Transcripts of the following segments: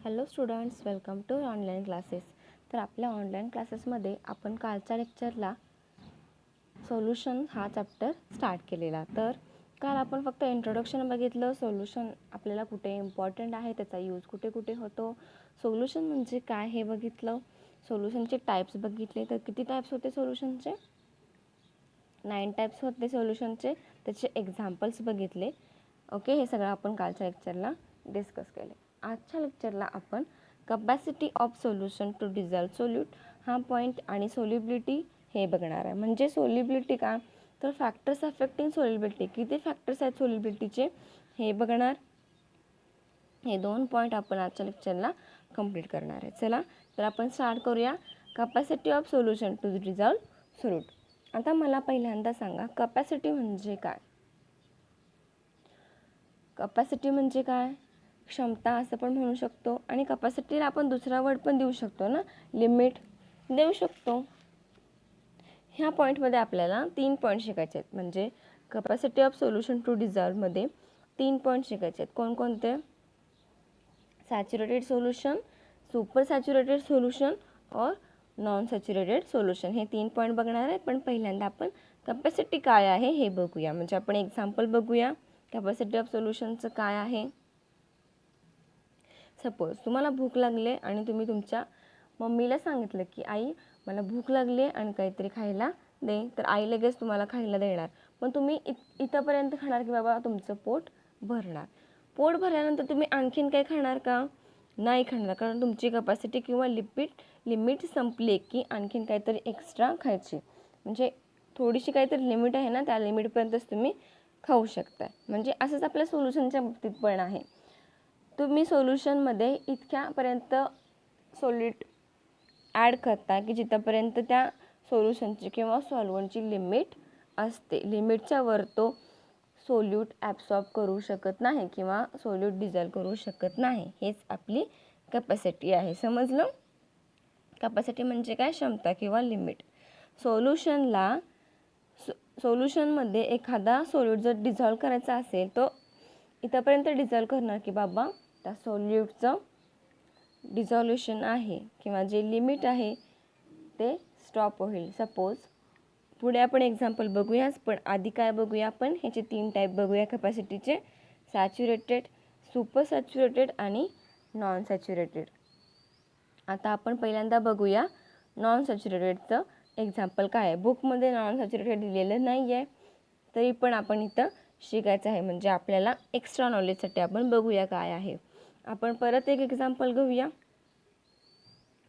Hello students, welcome to online classes. तर आपल्या online क्लासेसमध्ये आपण कालच्या लेक्चरला सोल्युशन हा चॅप्टर स्टार्ट केलेला. तर काल आपण फक्त इंट्रोडक्शन बघितलं. सोल्युशन आपल्याला कुठे इम्पॉर्टंट आहे, त्याचा यूज कुठे कुठे होतो, सोल्युशन म्हणजे काय हे बघितलं. सोल्युशनचे टाईप्स बघितले. तर किती टाईप्स होते सोल्युशनचे? 9 टाईप्स होते सोल्युशनचे. त्याचे एक्झाम्पल्स बघितले. ओके, हे सगळं आपण कालच्या लेक्चरला डिस्कस केले. आजच्या लेक्चरला आपण capacity of solution to dissolve solute हा पॉईंट आणि सोल्युबिलिटी हे बघणार आहे. म्हणजे सोल्युबिलिटी का, तर फॅक्टर्स अफेक्टिंग सोल्युबिलिटी, किती फॅक्टर्स आहेत सोल्युबिलिटीचे हे बघणार. हे 2 पॉईंट आपण आजच्या लेक्चरला कंप्लीट करणार आहे. चला तर आपण स्टार्ट करूया. Capacity of solution to dissolve solute. आता मला पहिल्यांदा सांगा, कपॅसिटी म्हणजे काय? कपॅसिटी म्हणजे काय? क्षमता असं पण म्हणू शकतो. आणि कपॅसिटीला आपण दुसरा वर्ड पण देऊ शकतो ना, लिमिट देऊ शकतो. ह्या पॉईंटमध्ये आपल्याला 3 पॉईंट शिकायचे आहेत. म्हणजे कपॅसिटी ऑफ सोल्युशन टू डिझॉल्वमध्ये 3 पॉईंट शिकायचे आहेत. कोणकोणते? Saturated solution, super saturated solution और नॉन सॅच्युरेटेड सोल्युशन. हे 3 पॉईंट बघणार आहे. पण पहिल्यांदा आपण कपॅसिटी काय आहे हे बघूया. म्हणजे आपण एक्झाम्पल बघूया कपॅसिटी ऑफ सोल्युशनचं काय आहे. सपोज तुम्हाला भूक लागली आणि तुम्ही तुमच्या मम्मीला सांगितलं की आई मला भूक लागली आणि काहीतरी खायला दे, तर आई लगेच तुम्हाला खायला देणार. पण तुम्ही इथंपर्यंत खाणार की बाबा तुमचं पोट भरणार. पोट भरल्यानंतर तुम्ही आणखीन काही खाणार का? नाही खाणार, कारण तुमची कपॅसिटी किंवा लिमिट संपली की आणखीन काहीतरी एक्स्ट्रा खायची. म्हणजे थोडीशी काहीतरी लिमिट आहे ना, त्या लिमिटपर्यंतच तुम्ही खाऊ शकता. म्हणजे असंच आपल्या सोल्युशनच्या बाबतीत पण आहे. तुम्ही सोल्युशनमध्ये इतक्यापर्यंत सोल्यूट ॲड करता की जिथंपर्यंत त्या सोल्युशनची किंवा सॉल्वंटची लिमिट असते. लिमिटच्या वर तो सोल्यूट ॲब्सॉर्ब करू शकत नाही किंवा सोल्यूट डिझॉल्व करू शकत नाही. हेच आपली कपॅसिटी आहे. समजलं? कपॅसिटी म्हणजे काय? क्षमता किंवा लिमिट. सोल्युशनमध्ये एखादा सोल्यूट जर डिझॉल्व करायचा असेल तो इथंपर्यंत डिझॉल्व करणार की बाबा त्या सोल्यूटचं डिझॉल्युशन आहे किंवा जे लिमिट आहे ते स्टॉप होईल. सपोज पुढे आपण एक्झाम्पल बघूयाच, पण आधी काय बघूया आपण, ह्याचे 3 टाईप बघूया कपॅसिटीचे. सॅच्युरेटेड, सुपर सॅच्युरेटेड आणि नॉन सॅच्युरेटेड. आता आपण पहिल्यांदा बघूया नॉन सॅच्युरेटेडचं एक्झाम्पल काय आहे. बुकमध्ये नॉन सॅच्युरेटेड दिलेलं नाही आहे, तरी पण आपण इथं शिकायचं आहे. म्हणजे आपल्याला एक्स्ट्रा नॉलेजसाठी आपण बघूया काय आहे. आपण परत एक एक्झाम्पल घेऊया.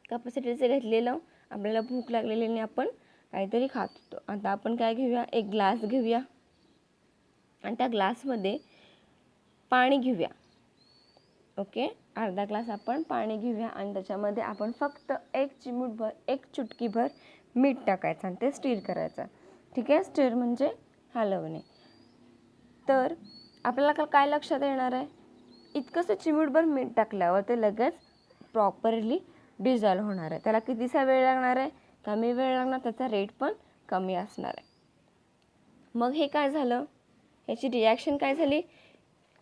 कपॅसिटीचं घेतलेलं, आपल्याला भूक लागलेली आपण काहीतरी खात होतो. आता आपण काय घेऊया, एक ग्लास घेऊया आणि त्या ग्लासमध्ये पाणी घेऊया. ओके, अर्धा ग्लास आपण पाणी घेऊया आणि त्याच्यामध्ये आपण फक्त एक चुटकीभर मीठ टाकायचं आणि ते स्टीर करायचं. ठीक आहे, स्टीर म्हणजे हलवणे. तर आपल्याला काय लक्षात येणार आहे, इतकंसं चिमूटभर मीठ टाकल्यावर ते लगेच प्रॉपरली डिझॉल्व होणार आहे. त्याला कितीसा वेळ लागणार आहे? कमी वेळ लागणार, त्याचा रेट पण कमी असणार आहे. मग हे काय झालं, ह्याची रिॲक्शन काय झाली?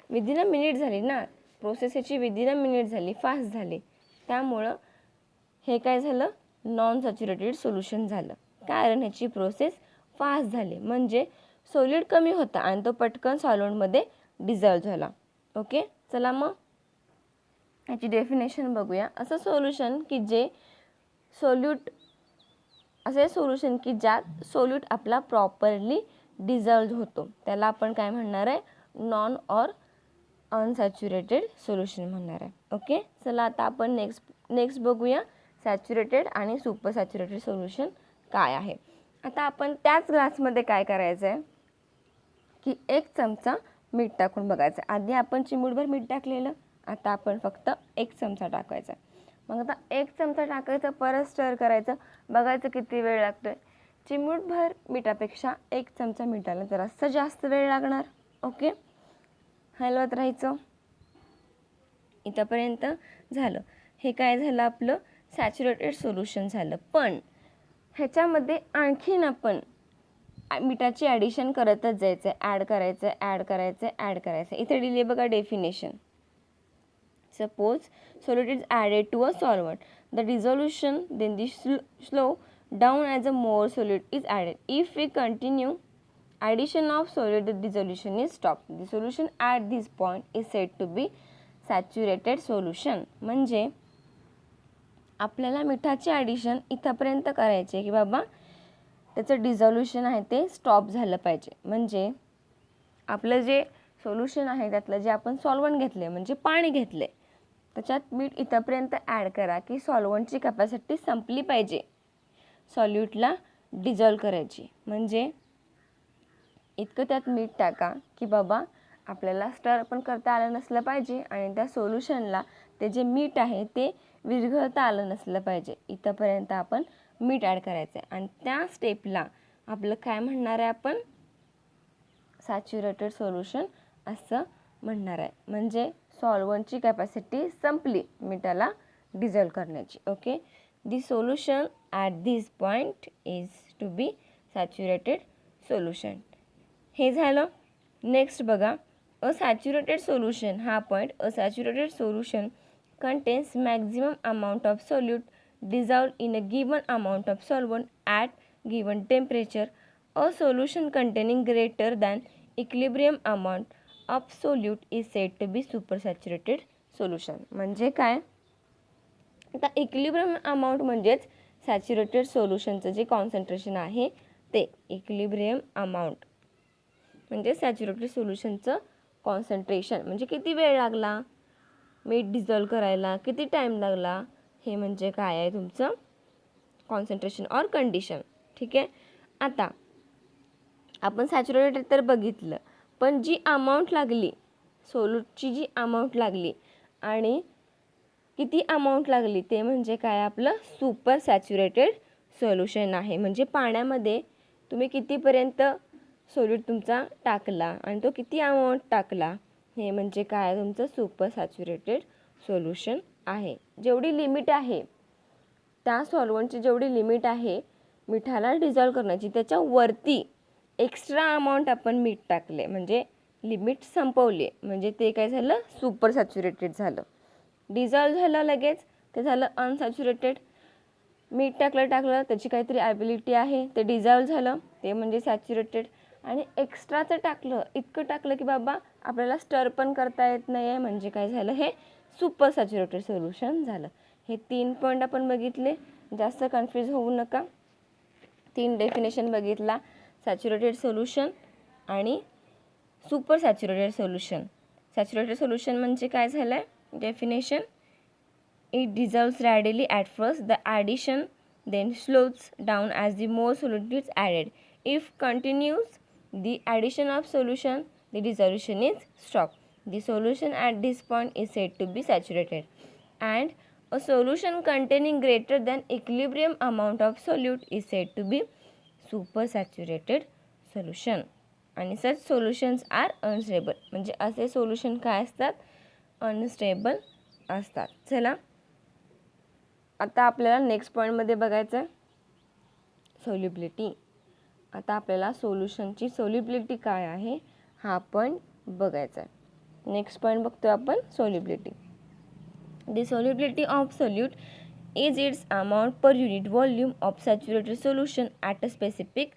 विदिन अ मिनिट झाली ना, प्रोसेस ह्याची विदिन अ मिनिट झाली, फास्ट झाली. त्यामुळं हे काय झालं, नॉन सॅच्युरेटेड सोल्युशन झालं. कारण ह्याची प्रोसेस फास्ट झाली, म्हणजे सोल्यूट कमी होता आणि तो पटकन सॉल्व्हंटमध्ये डिझॉल्व झाला. ओके, चला मग ह्याची डेफिनेशन बघूया. असं सोल्युशन की ज्यात सोल्यूट आपला प्रॉपरली डिझॉल्व होतो, त्याला आपण काय म्हणणार आहे, नॉन ऑर अनसॅच्युरेटेड सोल्युशन म्हणणार आहे. ओके, चला आता आपण नेक्स्ट बघूया सॅच्युरेटेड आणि सुपर सॅच्युरेटेड सोल्युशन काय आहे. आता आपण त्याच ग्लासमध्ये काय करायचं आहे की 1 चमचा मीठ टाकून बघायचं. आधी आपण चिमूटभर मीठ टाकलेलं, आता आपण फक्त 1 चमचा टाकायचा. मग आता 1 चमचा टाकायचं, परत स्टर करायचं, बघायचं किती वेळ लागतोय. चिमूटभर मिठापेक्षा 1 चमचा मिठाला जरासं जास्त वेळ लागणार. ओके, हलवत राहायचं. इथंपर्यंत झालं. हे काय झालं, आपलं सॅच्युरेटेड सोल्युशन झालं. पण ह्याच्यामध्ये आणखीन आपण मिठाची ॲडिशन करतच जायचं, ॲड करायचं. इथे दिली बघा definition. Suppose solute is added to a solvent. The dissolution then the slow down as a more solute is added. If we continue addition of solute, the dissolution is stopped. The solution at this point is said to be saturated solution. म्हणजे आपल्याला मिठाचे addition इथंपर्यंत करायचे की बाबा त्याचं डिझॉल्युशन आहे ते स्टॉप झालं पाहिजे. म्हणजे आपलं जे सोल्युशन आहे त्यातलं जे आपण सॉल्वंट घेतले म्हणजे पाणी घेतले त्याच्यात मीठ इथंपर्यंत ॲड करा की सॉल्वंटची कॅपॅसिटी संपली पाहिजे सॉल्यूटला डिझॉल्व करायची. म्हणजे इतकं त्यात मीठ टाका की बाबा आपल्याला स्टर पण करता आलं नसलं पाहिजे आणि त्या सोल्युशनला ते जे मीठ आहे ते विरघळता आलं नसलं पाहिजे. इथंपर्यंत आपण मीठ ॲड करायचं आहे आणि त्या स्टेपला आपलं काय म्हणणार आहे आपण सॅच्युरेटेड सोल्युशन असं म्हणणार आहे. म्हणजे सॉल्वंटची कॅपॅसिटी संपली मिठाला डिझॉल्व करण्याची. Okay, the solution at this point is to be saturated solution. हे झालं. नेक्स्ट बघा, अ सॅच्युरेटेड सोल्युशन. हा point, a saturated solution contains maximum amount of solute dissolved in a given amount of solvent at given temperature. A solution containing greater than equilibrium amount of solute is said to be supersaturated solution. म्हणजे काय, आता equilibrium amount म्हणजेच saturated सोल्युशनचं जे concentration आहे ते. Equilibrium amount म्हणजे saturated सोल्युशनचं concentration म्हणजे किती वेळ लागला मीठ डिझॉल्व करायला, किती टाईम लागला, हे म्हणजे काय आहे तुमचं कॉन्सन्ट्रेशन ऑर कंडिशन. ठीक आहे. आता आपण सॅच्युरेटेड तर बघितलं, पण जी अमाऊंट लागली सोल्यूटची जी अमाऊंट लागली आणि किती अमाऊंट लागली ते म्हणजे काय आपलं सुपर सॅच्युरेटेड सोल्युशन आहे. म्हणजे पाण्यामध्ये तुम्ही कितीपर्यंत सोल्यूट तुमचा टाकला आणि तो किती अमाऊंट टाकला हे म्हणजे काय तुमचं सुपर सॅच्युरेटेड सोल्युशन आहे. जेवढी लिमिट आहे त्या सॉल्वंटची जेवढी लिमिट आहे मिठाला डिझॉल्व करण्याची त्याच्यावरती एक्स्ट्रा अमाऊंट आपण मीठ टाकले म्हणजे लिमिट संपवली म्हणजे ते काय झालं सुपर सॅच्युरेटेड झालं. डिझॉल्व झालं लगेच ते झालं अनसॅच्युरेटेड. मीठ टाकलं त्याची काहीतरी ॲबिलिटी आहे ते डिझॉल्व झालं ते म्हणजे सॅच्युरेटेड. आणि एक्स्ट्राचं टाकलं इतकं टाकलं की बाबा आपल्याला स्टर पण करता येत नाही आहे म्हणजे काय झालं हे सुपर सॅच्युरेटेड सोल्युशन झालं. हे 3 पॉईंट आपण बघितले, जास्त कन्फ्यूज होऊ नका. 3 डेफिनेशन बघितला, सॅच्युरेटेड सोल्युशन आणि super saturated solution. Saturated solution म्हणजे काय झालं आहे definition, it dissolves readily at first, the addition then slows down as the more solute is added. If continues the addition of solution, the dissolution is stopped. The solution at this point is said to be saturated. And a solution containing greater than equilibrium amount of solute is said to be supersaturated solution. आणि such solutions are unstable. म्हणजे असे solution काय असतात unstable असतात. चला आता आपल्याला next पॉईंटमध्ये बघायचं आहे सोल्युबिलिटी. आता आपल्याला सोल्युशनची सोल्युबिलिटी काय आहे हा पण बघायचा आहे. नेक्स्ट पॉईंट बघतो आपण solubility. The solubility of solute is it's amount per unit volume of saturated solution at a specific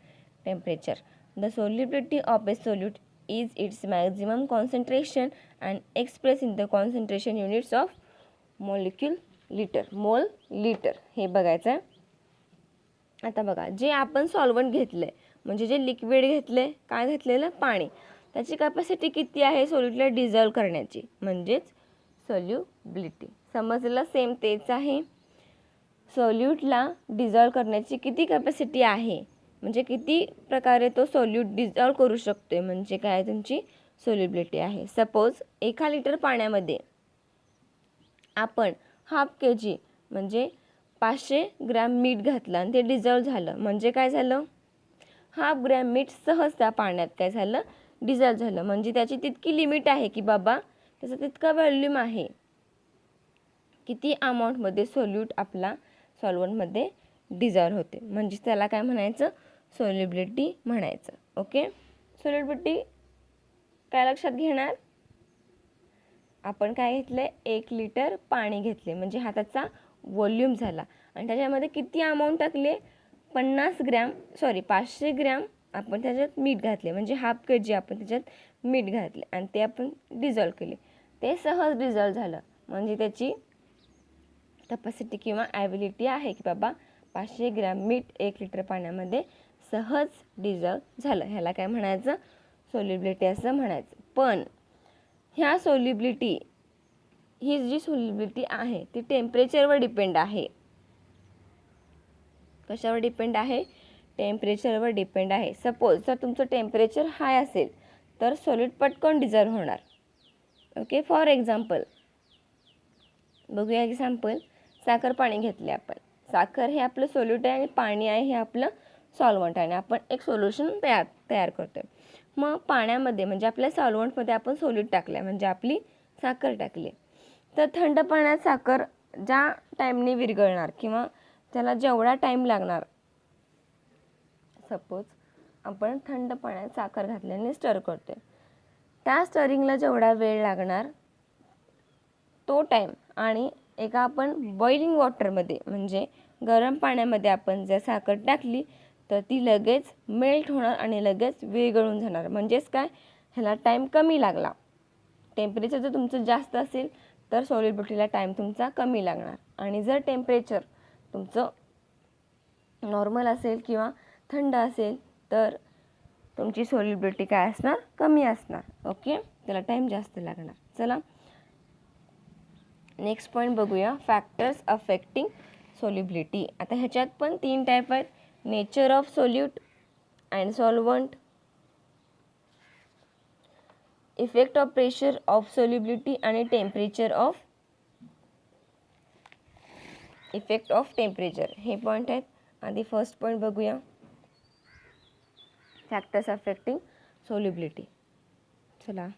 temperature. The solubility of A solute is it's maximum concentration and express in the concentration units of molecule litre. मोल litre हे बघायचं आहे. आता बघा जे आपण solvent घेतलं आहे म्हणजे जे लिक्विड घेतले काय घेतलेलं पाणी त्याची कॅपॅसिटी किती आहे सोल्यूटला डिझॉल्व करण्याची म्हणजेच सोल्युबिलिटी. समजलं सेम तेच आहे. सोल्यूटला डिझॉल्व करण्याची किती कॅपॅसिटी आहे म्हणजे किती प्रकारे तो सोल्यूट डिझॉल्व करू शकतोय म्हणजे काय तुमची सोल्युबिलिटी आहे. सपोज 1 लिटर पाण्यामध्ये आपण 1/2 kg म्हणजे 500 ग्रॅम मीठ घातलं आणि ते डिझॉल्व झालं म्हणजे काय झालं 1/2 ग्रॅम मीठ सहज त्या पाण्यात काय झालं डिझॉल्व झालं. म्हणजे त्याची तितकी लिमिट आहे की बाबा त्याचा तितका व्हॉल्यूम आहे किती अमाऊंटमध्ये सोल्यूट आपला सॉल्वंटमध्ये डिझॉल्व होते म्हणजे त्याला काय म्हणायचं सोल्युबिलिटी म्हणायचं. ओके, सोल्युबिलिटी काय लक्षात घेणार आपण काय घेतले, 1 लिटर पाणी घेतले, म्हणजे हा त्याचा व्हॉल्यूम झाला. आणि त्याच्यामध्ये किती अमाऊंट टाकले, 500 ग्रॅम आपण त्याच्यात मीठ घातले, म्हणजे हाफ kg आपण त्याच्यात मीठ घातले आणि ते आपण डिझॉल्व केले. ते सहज डिझॉल्व झालं, म्हणजे त्याची कॅपॅसिटी किंवा ॲबिलिटी आहे की बाबा 500 ग्रॅम मीठ 1 लिटर पाण्यामध्ये सहज डिझॉल्व झालं. ह्याला काय म्हणायचं, सोल्युबिलिटी असं म्हणायचं. पण ह्या ही जी सोल्युबिलिटी आहे ती टेम्परेचरवर डिपेंड आहे. कशावर डिपेंड आहे, टेम्परेचरवर डिपेंड आहे. सपोज जर तुमचं टेम्परेचर हाय असेल तर सॉलिड पटकन डिझॉल्व होणार. ओके, फॉर एक्झाम्पल बघूया एक्झाम्पल. साखर पाणी घेतले आपण. साखर हे आपलं सोल्यूट आहे आणि पाणी आहे हे आपलं सॉल्वंट आहे आणि आपण एक सोल्युशन तयार करतोय. मग पाण्यामध्ये म्हणजे आपल्या सॉल्वंटमध्ये आपण सोल्यूट टाकलं म्हणजे आपली साखर टाकली. तर थंड पाण्यात साखर ज्या टाईमने विरघळणार किंवा त्याला जेवढा टाईम लागणार, सपोज आपण थंड पाण्यात साखर घातल्याने स्टर करतोय, त्या स्टरिंगला जेवढा वेळ लागणार तो टाईम आणि एका आपण बॉइलिंग वॉटरमध्ये म्हणजे गरम पाण्यामध्ये आपण जर साखर टाकली तर ती लगेच मेल्ट होणार आणि लगेच विरघळून जाणार. म्हणजेच काय, ह्याला टाईम कमी लागला. टेम्परेचर जर तुमचं जास्त असेल तर सॉलिबिलिटीला टाईम तुमचा कमी लागणार आणि जर टेम्परेचर तुमचं नॉर्मल असेल किंवा थंड असेल तर तुमची सॉलिबिलिटी काय असणार, कमी असणार. ओके, त्याला टाईम जास्त लागणार. चला नेक्स्ट पॉईंट बघूया, फॅक्टर्स अफेक्टिंग सॉल्युबिलिटी. आता ह्याच्यात पण 3 टाईप आहेत, nature of solute and solvent, effect of pressure of solubility आणि इफेक्ट ऑफ टेम्परेचर. हे पॉईंट आहेत. आधी फर्स्ट पॉईंट बघूया, फॅक्टर्स अफेक्टिंग सॉल्युबिलिटी. चला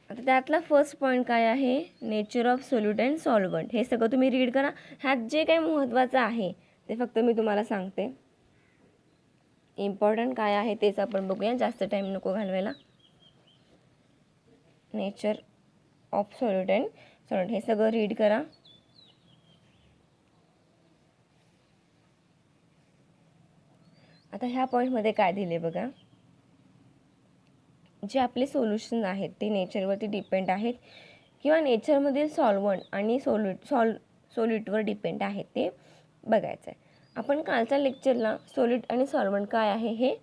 आता त्यातला फर्स्ट पॉईंट काय आहे, nature of solute and solvent. हे सगळं तुम्ही रीड करा. ह्यात जे काही महत्त्वाचं आहे ते फक्त मी तुम्हाला सांगते. इम्पॉर्टंट काय आहे तेच आपण बघूया, जास्त टाईम नको घालवायला. Nature of solute and solvent हे सगळं रीड करा. आता ह्या पॉईंटमध्ये काय दिले बघा, जे आपले सोल्युशन आहेत ते नेचरवरती डिपेंड आहेत किंवा नेचरमधील सॉल्वंट आणि सोल्यूटवर डिपेंड आहेत ते बघायचं आहे. आपण कालच्या लेक्चरला सोल्यूट आणि सॉल्वंट काय आहे हे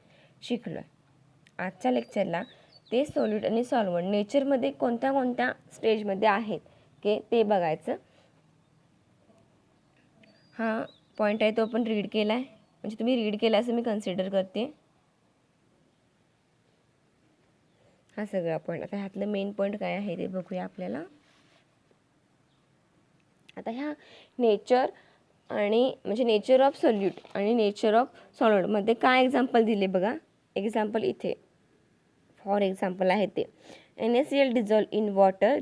शिकलो आहे. आजच्या लेक्चरला ते सोल्यूट आणि सॉल्वंट नेचरमध्ये कोणत्या कोणत्या स्टेजमध्ये आहेत की ते बघायचं. हा पॉईंट आहे तो आपण रीड केला आहे, म्हणजे तुम्ही रीड केला असं मी कन्सिडर करते. हा सगळा पॉईंट. आता ह्यातलं मेन पॉईंट काय आहे ते बघूया आपल्याला. आता ह्या नेचर आणि म्हणजे नेचर ऑफ सोल्यूट आणि नेचर ऑफ सॉल्वंटमध्ये काय एक्झाम्पल दिले बघा. एक्झाम्पल इथे फॉर एक्झाम्पल आहे ते NaCl dissolve in water,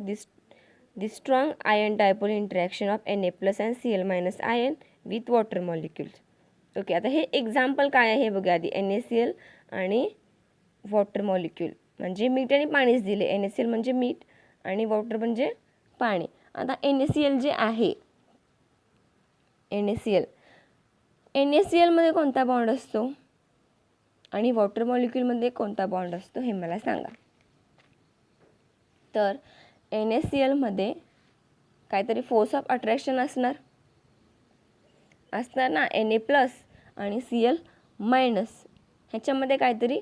the strong ion dipole interaction of Na+ and Cl- ion with water molecules. Okay, आता हे एक्झाम्पल काय आहे बघा. आधी NaCl आणि वॉटर मॉलिक्यूल म्हणजे मीठ आणि पाणीच दिले. NaCl म्हणजे मीठ आणि वॉटर म्हणजे पाणी. आता NaCl जे आहे, NaCl मध्ये कोणता बॉन्ड असतो आणि वॉटर मॉलिक्यूलमध्ये कोणता बॉन्ड असतो हे मला सांगा. तर NaCl मध्ये काहीतरी फोर्स ऑफ अट्रॅक्शन असणार ना, Na+ आणि Cl- ह्याच्यामध्ये काहीतरी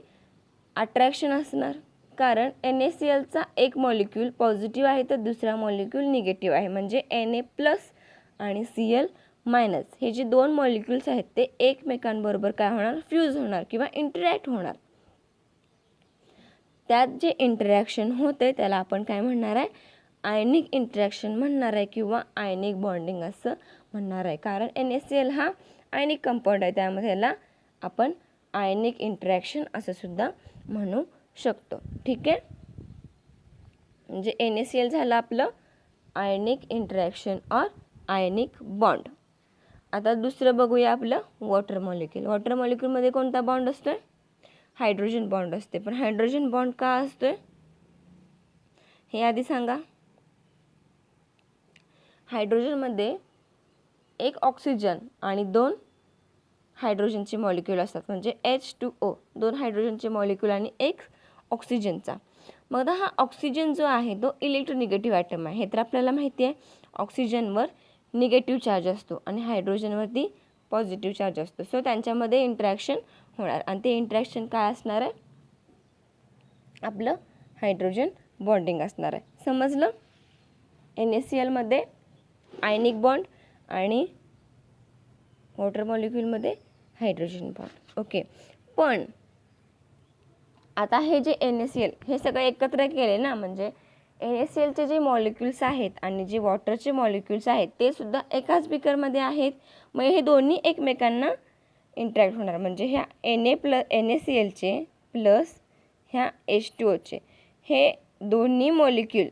अट्रॅक्शन असणार, कारण NaClचा एक मॉलिक्यूल पॉझिटिव्ह आहे तर दुसरा मॉलिक्यूल निगेटिव्ह आहे. म्हणजे Na+ आणि Cl- हे जे 2 मॉलिक्युल्स आहेत ते एकमेकांबरोबर काय होणार, फ्यूज होणार किंवा इंटरॅक्ट होणार. त्यात जे इंटरॅक्शन होते त्याला आपण काय म्हणणार आहे, आयनिक इंटरॅक्शन म्हणणार आहे किंवा आयनिक बॉन्डिंग असं म्हणणार आहे. कारण NaCl हा आयनिक कंपाऊंड आहे, त्यामध्ये याला आपण आयनिक इंटरॅक्शन असं सुद्धा म्हणू शकतो. ठीक आहे, म्हणजे NaCl झालं आपलं आयनिक इंटरॅक्शन ऑर आयनिक बॉन्ड. आता दुसरं बघूया आपलं वॉटर मॉलिक्यूल. वॉटर मॉलिक्यूलमध्ये कोणता बॉन्ड असतोय, हायड्रोजन बॉन्ड असते. पण हायड्रोजन बॉन्ड का असतोय, हे आधी सांगा. हायड्रोजनमध्ये एक ऑक्सिजन आणि 2 हायड्रोजनचे मॉलिक्यूल असतात, म्हणजे H2O, 2 हायड्रोजनचे मॉलिक्यूल आणि 1 ऑक्सिजनचा. मग हा ऑक्सिजन जो आहे तो इलेक्ट्रोनिगेटिव्ह ॲटम आहे, हे तर आपल्याला माहिती आहे. ऑक्सिजनवर निगेटिव्ह चार्ज असतो आणि हायड्रोजनवरती पॉझिटिव्ह चार्ज असतो. सो त्यांच्यामध्ये इंटरॅक्शन होणार आणि ते इंटरॅक्शन काय असणार आहे, आपलं हायड्रोजन बॉन्डिंग असणार आहे. समजलं. NaClमध्ये आयनिक बॉन्ड आणि वॉटर मॉलिक्यूलमध्ये हायड्रोजन बॉन्ड. ओके. पण आता हे जे NaCl हे सगळं एकत्र केले ना, म्हणजे NaClचे जे मॉलिक्यूल्स आहेत आणि जे वॉटरचे मॉलिक्यूल्स आहेत ते सुद्धा एकाच बीकरमध्ये आहेत. मग हे दोन्ही एकमेकांना इंटरॅक्ट होणार, म्हणजे ह्या NaClचे प्लस ह्या H2Oचे हे दोन्ही मॉलिक्यूल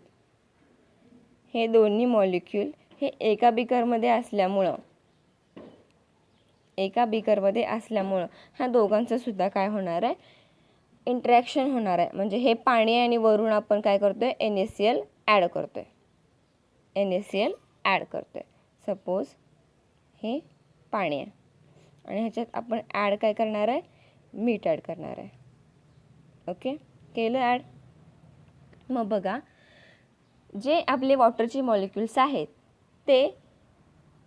हे एका बीकरमध्ये असल्यामुळं ह्या दोघांचं सुद्धा काय होणार आहे, इंटरॅक्शन होणार आहे. म्हणजे हे पाणी आणि वरून आपण काय करतोय, NaCl ॲड करतोय. सपोज हे पाणी आहे आणि ह्याच्यात आपण ॲड काय करणार आहे, मीठ ॲड करणार आहे. ओके, केलं ॲड. मग बघा, जे आपले वॉटरचे मॉलिक्यूल्स आहेत ते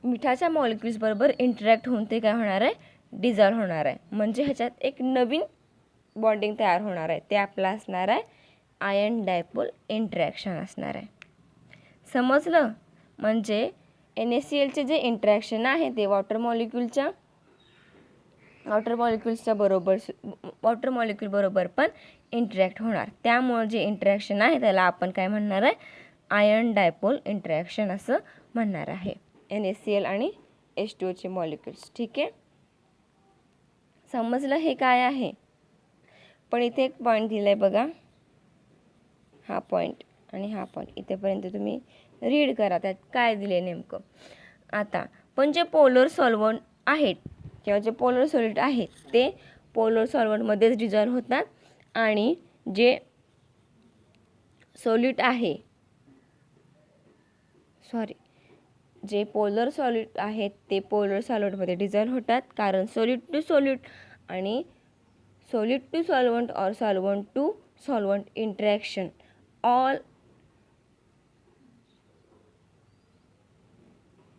मिठाच्या मॉलिक्यूल्स बरोबर इंटरॅक्ट होऊन ते काय होणार आहे, डिझॉल्व्ह होणार आहे. म्हणजे ह्याच्यात एक नवीन बॉन्डिंग तयार होणार आहे. ते आपलं असणार आहे आयन डायपोल इंटरॅक्शन असणार आहे. समजलं. म्हणजे NaClचे जे इंटरॅक्शन आहे ते वॉटर मॉलिक्यूल बरोबर पण इंटरॅक्ट होणार. त्यामुळे जे इंटरॅक्शन आहे त्याला आपण काय म्हणणार आहे, आयन डायपोल इंटरॅक्शन असं म्हणणार आहे. NaCl आणि H2Oचे मॉलिक्यूल्स. ठीक आहे, समजलं हे काय आहे. पण इथे एक पॉईंट दिला आहे बघा, हा पॉईंट आणि हा पॉईंट, इथेपर्यंत तुम्ही रीड करा त्यात काय दिले नेमकं. आता पण जे पोलर सॉल्व्हंट आहेत किंवा जे पोलर सॉलिड आहेत ते पोलर सॉल्व्हंटमध्येच डिझॉल्व्ह होतात आणि जे पोलर सॉलिड आहेत ते पोलर सॉलिडमध्ये डिझॉल्व्ह होतात, कारण सॉलिड टू सॉलिड आणि सॉलिड टू सॉल्व्हंट और solvent to solvent interaction all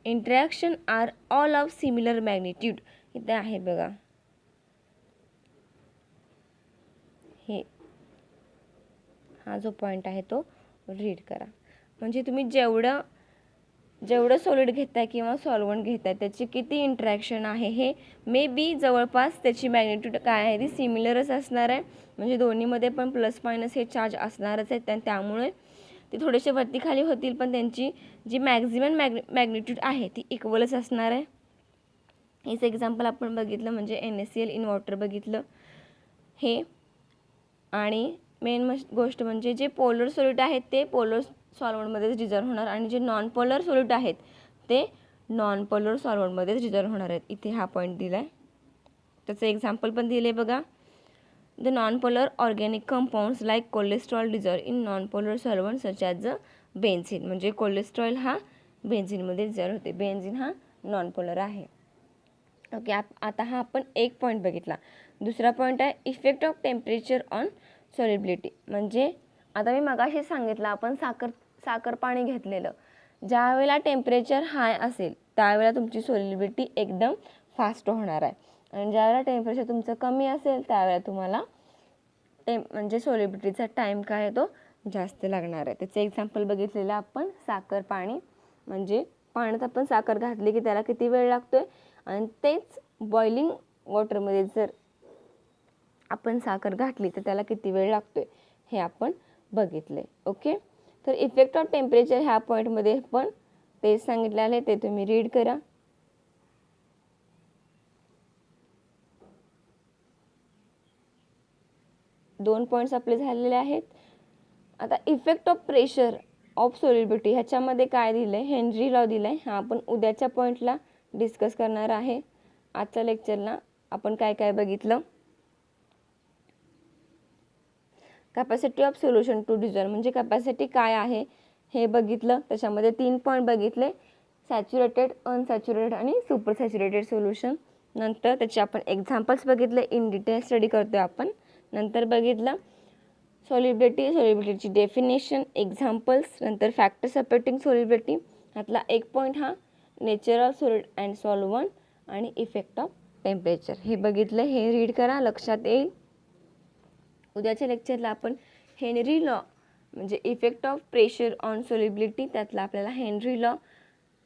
interaction are all of similar magnitude. इथे आहे बघा, हा जो पॉईंट आहे तो रीड करा. म्हणजे तुम्ही जेवढं सॉलिड घेताय किंवा सॉल्व्हंट घेताय त्याची किती इंटरॅक्शन आहे हे मे बी जवळपास त्याची मॅग्निट्यूड काय आहे ती सिमिलरच असणार आहे. म्हणजे दोन्हीमध्ये पण प्लस मायनस हे चार्ज असणारच आहेत आणि त्यामुळे ते थोडेसे वरती खाली होतील, पण त्यांची जी मॅक्झिमम मॅग्निट्यूड आहे ती इक्वलच असणार आहे. हेच एक्झाम्पल आपण बघितलं, म्हणजे NaCl इन वॉटर बघितलं हे. आणि मेन गोष्ट म्हणजे जे पोलर सॉलिड आहेत ते पोलर सॉल्व्हंटमध्येच डिझॉल्व्ह होणार आणि जे नॉन पोलर सॉलिड आहेत ते नॉन पोलर सॉल्व्हंटमध्येच डिझॉल्व्ह होणार आहेत. इथे हा पॉईंट दिला आहे, त्याचं एक्झाम्पल पण दिले बघा. The non polar organic compounds like cholesterol dissolve in non polar solvent such as benzene. म्हणजे कोलेस्ट्रॉल हा बेन्झिनमध्ये डिझॉल्व्ह होते. बेन्झिन हा नॉन पोलर आहे. ओके, आता हा आपण एक पॉईंट बघितला. दुसरा पॉईंट आहे effect of temperature on solubility. म्हणजे आता मी मगाशी सांगितलं, आपण साखर पाणी घेतलेलं, ज्या वेळेला टेम्परेचर हाय असेल त्यावेळेला तुमची सॉल्युबिलिटी एकदम फास्ट होणार आहे आणि ज्यावेळेला टेम्परेचर तुमचं कमी असेल त्यावेळेला तुम्हाला म्हणजे सॉल्युबिलिटीचा टाईम काय आहे तो जास्त लागणार आहे. त्याचं एक्झाम्पल बघितलेलं आपण साखर पाणी. म्हणजे पाण्यात आपण साखर घातली की त्याला किती वेळ लागतोय आणि तेच बॉइलिंग वॉटरमध्ये जर आपण साखर घातली तर त्याला किती वेळ लागतोय हे आपण बघितले. ओके, तर इफेक्ट ऑफ टेम्परेचर ह्या पॉईंटमध्ये पण तेच सांगितलेलं आहे, ते तुम्ही रीड करा. दोन पॉईंट्स आपले झालेले आहेत. आता effect of pressure of solubility ह्याच्यामध्ये काय दिलं आहे, हेनरी लॉ दिला आहे. हा आपण उद्याच्या पॉईंटला डिस्कस करणार आहे. आजच्या लेक्चरला आपण काय काय बघितलं. Capacity of solution to dissolve म्हणजे कॅपॅसिटी काय आहे हे बघितलं. त्याच्यामध्ये 3 पॉईंट बघितले, सॅच्युरेटेड, अनसॅच्युरेटेड आणि सुपर सॅच्युरेटेड सोल्युशन. नंतर त्याचे आपण एक्झाम्पल्स बघितले, इन डिटेल स्टडी करतोय आपण. नंतर बघितलं सॉल्युबिलिटीची डेफिनेशन, एक्झाम्पल्स, नंतर फॅक्टर्स अफेक्टिंग सॉल्युबिलिटी. ह्यातला एक पॉईंट हा nature of solid and solvent आणि इफेक्ट ऑफ टेम्परेचर हे बघितलं. हे रीड करा, लक्षात येईल. उद्याच्या लेक्चरला आपण हेनरी लॉ म्हणजे effect of pressure on solubility, त्यातला आपल्याला Henry law,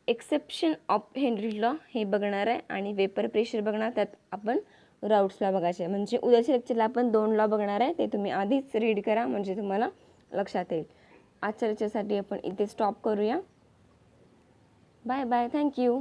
exception of Henry law हे बघणार आहे आणि वेपर प्रेशर बघणार. त्यात आपण राऊट्स लॉ बघायचे. म्हणजे उद्याच्या लेक्चरला आपण 2 लॉ बघणार आहे. ते तुम्ही आधीच रीड करा म्हणजे तुम्हाला लक्षात येईल. आजच्या लेक्चरसाठी आपण इथे स्टॉप करूया. Bye bye, thank you.